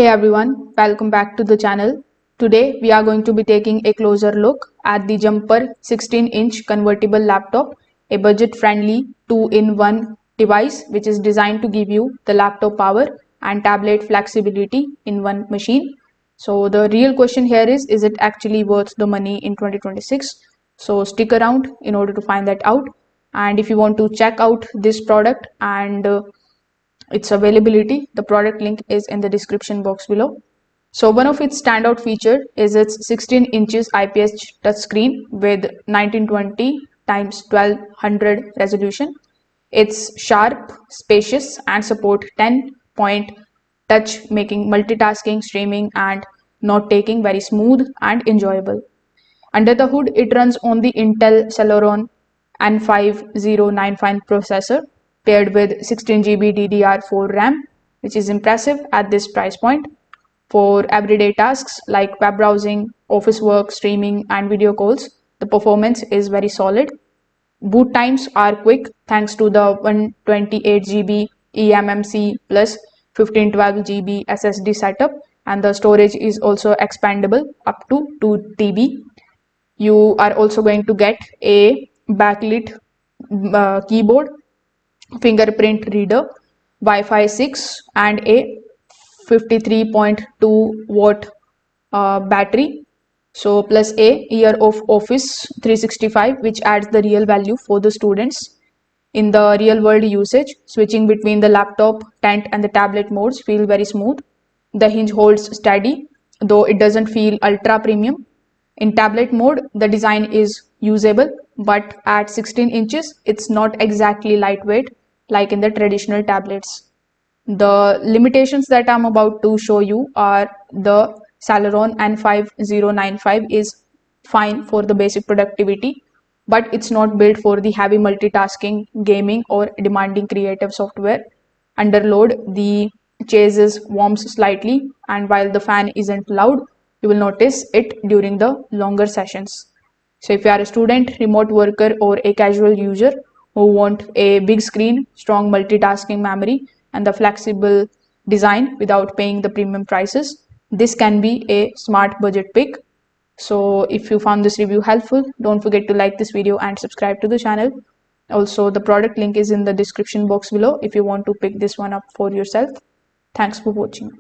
Hey everyone, welcome back to the channel. Today we are going to be taking a closer look at the Jumper 16-inch convertible laptop, a budget-friendly 2-in-1 device which is designed to give you the laptop power and tablet flexibility in one machine. So the real question here is it actually worth the money in 2026? So stick around in order to find that out. And if you want to check out this product and its availability, the product link is in the description box below. So one of its standout feature is its 16 inches IPS touchscreen with 1920 x 1200 resolution. It's sharp, spacious and support 10-point touch, making multitasking, streaming and note-taking very smooth and enjoyable. Under the hood, it runs on the Intel Celeron N5095 processor paired with 16 GB DDR4 RAM, which is impressive at this price point. For everyday tasks like web browsing, office work, streaming, and video calls, the performance is very solid. Boot times are quick thanks to the 128 GB eMMC plus 1512 GB SSD setup, and the storage is also expandable up to 2 TB. You are also going to get a backlit keyboard, fingerprint reader, Wi-Fi 6 and a 53.2 watt battery. So plus a year of Office 365, which adds the real value for the students. In the real world usage, switching between the laptop, tent and the tablet modes feel very smooth. The hinge holds steady, though it doesn't feel ultra premium. In tablet mode, the design is usable, but at 16 inches, it's not exactly lightweight like in the traditional tablets. The limitations that I'm about to show you are the Celeron N5095 is fine for the basic productivity, but it's not built for the heavy multitasking, gaming, or demanding creative software. Under load, the chassis warms slightly, and while the fan isn't loud, you will notice it during the longer sessions. So if you are a student, remote worker, or a casual user who want a big screen, strong multitasking memory, and the flexible design without paying the premium prices, this can be a smart budget pick. So if you found this review helpful, don't forget to like this video and subscribe to the channel. Also, the product link is in the description box below if you want to pick this one up for yourself. Thanks for watching.